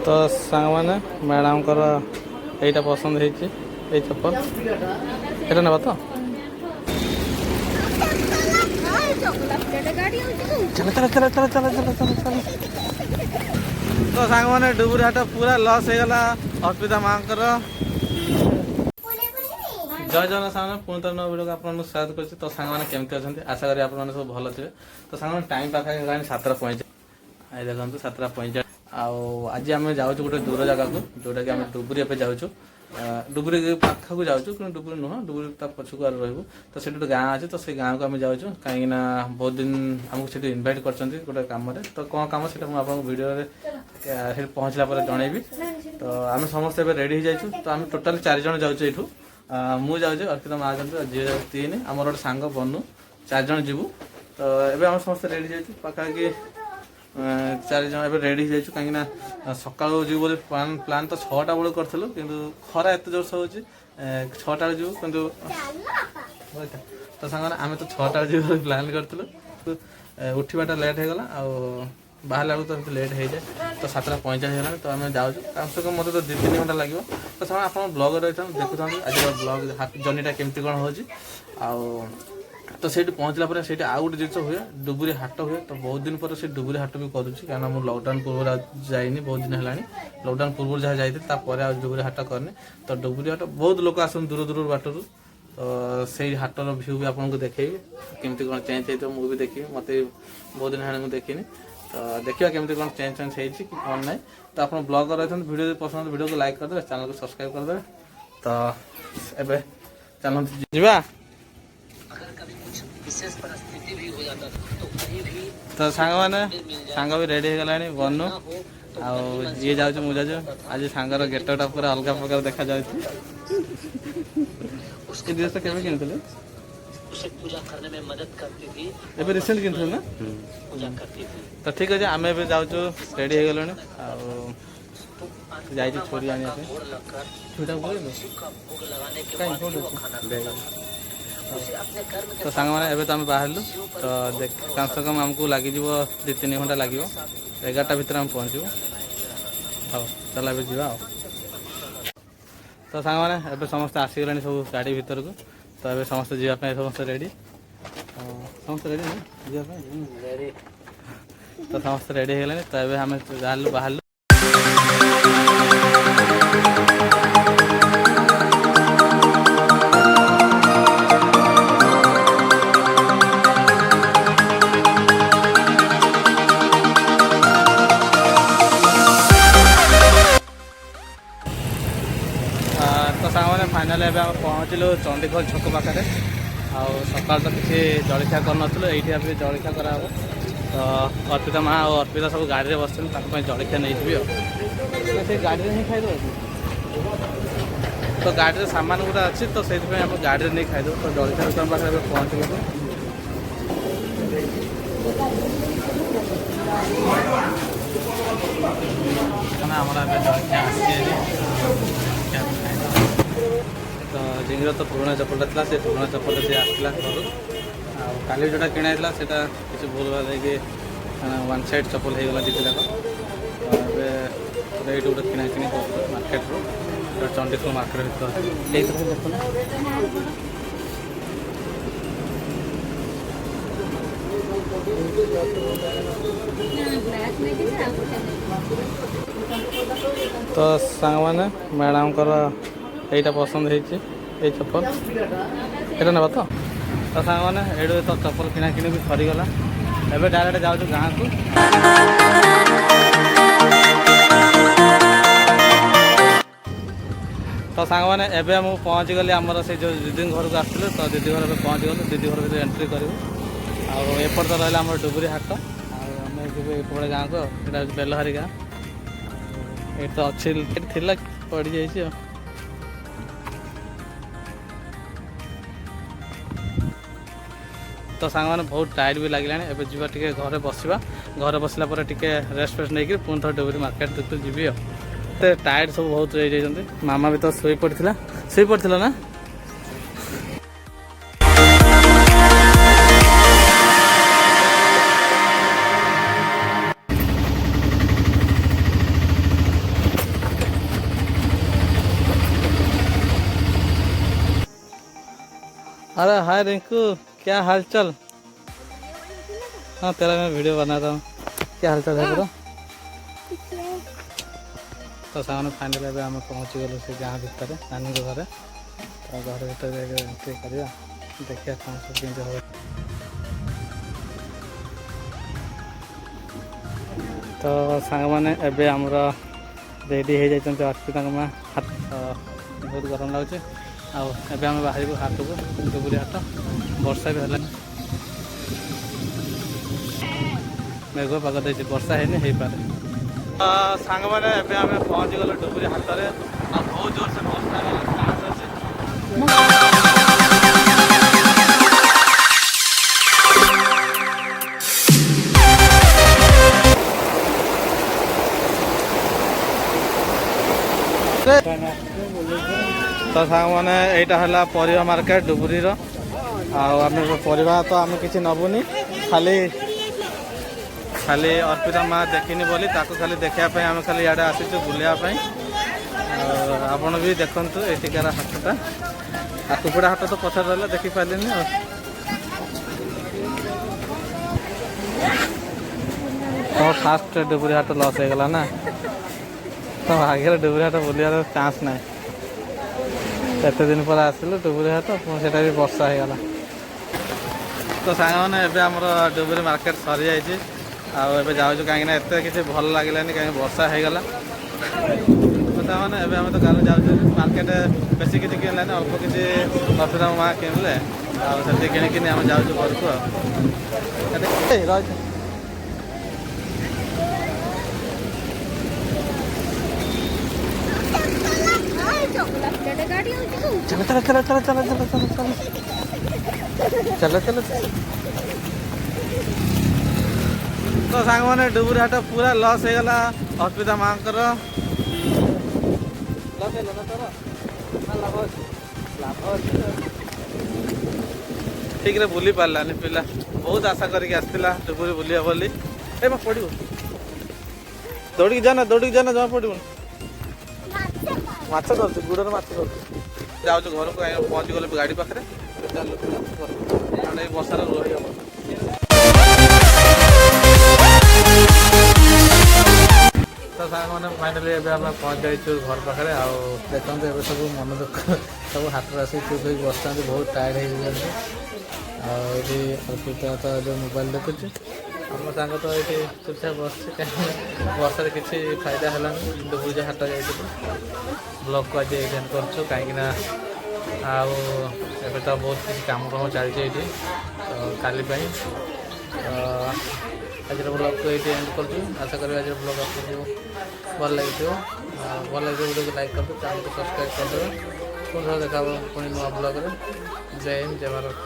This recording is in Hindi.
तो सांग मैंने मैडम को यहीटा पसंद है चप्पल ये ना तो चल चल चल चल चल चल चल चल तो सांग मैंने डुबुरी हाट पूरा लॉस हो गला अर्पिता माँ जय जगन्नाथ सामने पुणी थर नव वीडियो को आप स्वागत कर तो सांग मैंने केमती अच्छा आशा करी आप सब भल थे तो सांग टाइम पाखे है 7:45 आई देखो 7:45 आज आम जाऊँ गोटे दूर जगह को जोटा कि आम डुबुरी एवं जाऊँ डुबुरी पाख को जाऊँ कि डुबुरी नुह डुबुरी पछक रही तो से गोटे गाँ अच्छे तो से गाँव को आम जाऊँ कहीं बहुत दिन आमको से इनभाइट कर गोटे कम तो कौन कम से आपको वीडियो पहुँचला जनइबी तो आम समस्ते रेडी हो जाइए तो आम टोटाल 4 जन जाऊँ यू मु जाऊँ अर्पिता माँ जाऊँ जी 3 आमर गोटे सांग बनू 4 जन जीवु तो एवं आम समस्त रेडी जाइए पाखापाखि 4 जन एवं रेडी हो कहीं सका जीव बोली प्लान तो 6टा बेलू करूँ कि खरा एत जोरस हो 6टा जीव कि तो सांग आम तो 6टा जीव प्लान करूँ उठवाटा लेट हो गला बाहर बेलू तो लेट हो जाए तो 7:45 है तो आम जाऊँ कम से कम मतलब तो 2-3 घंटा लगे तो समय आप ब्लग रही देखुं आज ब्लग जर्नीटा केमती कौन हो तो से पहुँचला से आउ गोटे जिस हुए डुबुरी हाट हुए तो बहुत दिन पर से डुबुरी हाट भी करुँची कहीं मुझे लकडाउन पूर्व जाइनी बहुत दिन है लकडाउन पूर्व जहाँ जाइए डुबुरी हाट करनी तो डुबुरी हाट बहुत लोग आसन दूर दूर बाटर तो से हाटर भ्यू भी आपको देखेबी केमती कौन चेंज होता मुझे भी देखी मत बहुत दिन है देखनी तो देखिए केमती कौन चेंज होती कि कौन ना तो आप ब्लॉग रही वीडियो पसंद वीडियो को लाइक करदे चैनल को सब्सक्राइब करदे तो एबे चलो जीवा तो सांग मैंने सांग भी रेडी हो गला बनू ये जाऊँ मुझे जाऊँ आज सांगर गेटटा पूरा अलग प्रकार देखा जाए ड्रेस केवे किन एबे रिसेंट किन ना तो ठीक अच्छे आम ए जाऊँ रेडी हो गलु जा छोरी आने छुटा तो सांग मैंने एबे तो आम बाहर तो देख कम से कम आमको लगे 2-3 घंटा लगे 11टा भितर आम पहुँचू हाँ चल ए जा तो सांग मैंने एबे समस्त आसीगले सब गाड़ी भितर को तो एबे समस्त जावाई समस्त रेडी समस्त रेडी ना जावाई तो समस्त रेडी हो गले तो एबे आम बाहर तो सामने फाइनाल एवं आम पहुँचलु चंडीखोल छक पाखे सकाल तो किसी जलखिया कर ये जलखिया कराब तो अर्पिता माँ और अर्पिता सब गाड़ी में बस जलखिया नहीं से गाड़ी में ही खाईदे तो गाड़ी सामान गुड़ा अच्छी तो से गाड़ी में नहीं खाईदे तो जलखिया दुकान पाखे पहुँच गए जलखिया तो जिंगर तो पुराना चप्पल था से पुराना चप्पल से आसला घर काली जोटा किणा से किसी भूल भाल है 1 साइड चप्पल हो गला दीदी जाक ये गोटे किଣା किणी कर मार्केट रू चंडीखोल मार्केट तो सांग मैंने मैडम को यहीटा पसंद है चप्पल ये ना तो सांग मैंने ये तो चप्पल किଣା किणी भी सरीगला एवं डायरेक्ट जाऊँ गाँव को तो सांग मैंने एवं मुझे पहुँच गली आमर से जो दीदी घर को आसते तो दीदी घर में पहुँच गलु दीदी घर में एंट्री करूँ आपर तो रहा आम डुबुरी हाट आम ये गाँव को यहाँ बेलहारी गाँ ये तो अच्छी थी पड़ जाइए तो सांग मैंने बहुत टायर्ड भी लगे एवं जी टे घर बसवा घर बसला रेस्ट फेस्ट नहीं पुणी थोड़ा डुबुरी मार्केट देखते जी तो टायर्ड सब बहुत रही जाती मामा भी तो शोई पड़ा ना अरे हाय रिंकू, क्या हाल चाल? हाँ तेरा मैं वीडियो बना रहा हूँ। क्या हाल चाल है तेरा? तो सामने फाइनल एवं आम पहुँची गलु से गाँ भितर नानी घर। तो घर भर एंट्री करवा देखिए कौन सब जिन हो। तो सांग मैंने एबे आमर रेडी हो जाती अर्पिता माँ हाथ बहुत गरम लगुच। आम बाहर को हाट को डुबुरी हाट वर्षा भी है मेघ पाग दे वर्षा है पारे। सांग मैंने आम पहुँची गलु डुबुरी हाट में बहुत जोर से वर्षा तो सांग मैंने यहाँ परिवा मार्केट डुबुरी आम परिवा तो आम कि नबुनी खाली खाली अर्पिता माँ देखनी बोली ताको खाली देखापी आम खाली इे आसीचु बुलायापी। आपण भी देखु एटिकार हाटटा आ कुकुड़ा हाट तो पछाड़ रहा देखिपारे। तो फास्ट डुबुरी हाट लस हो गला ना तो आगे डुबुरी हाट बुलार चान्स ना। एत दिन पर आसिलु डुबुरी हाट से भी वर्षा हो गला। तो सांग मैंने आम डुबुरी मार्केट सरी जाइए आबे जाऊँ कहीं एत किसी भल लगे कहीं वर्षा हो गला। तो मैंने आम तो गाँव जाऊँ मार्केट बेस किसी किनलानी अल्प किसी अर्पिता माँ किनले आती किणिकी आम जाऊँ घर को। चलो चलो चलो चलो चलो चलो चलो चलो चलो। तो सांग मैंने डुबुरी हाट पूरा लस हो गला अर्पिता माँ को ठीक रे बुली पारानी पिला बहुत आशा करके आसला डुबुरी बुलिया बोली ए मैं पड़ो दौड़ जाना जमा पड़ो माछ कर गुड़ माछ कर जाऊँ घर को पहुँची गले गाड़ी पाखे बर्षार रही। तो सांग मैंने फाइनाली एवं आम पहुँच जाइए घर पाखे देखते ए सब मन दुख सब हाथ आस चुप हो बस बहुत टायर्ड होती अर्पिता तो जो मोबाइल देखुची आम सांग तो ये चुपचाप बस कहीं वर्षा किसी फायदा है डुबुरी हाट जाइए ब्लॉग को आज एंड कर कहीं आबे तो बहुत किसी कम कम चलती तो काली आज ब्लॉग को ये एंड कर आशा करी आज ब्लॉग आपको भल लगे वीडियो को लाइक कर चैनल को सब्सक्राइब कर पुनः देखा पुणी नुआ ब्लॉग जय हिंद जय भारत।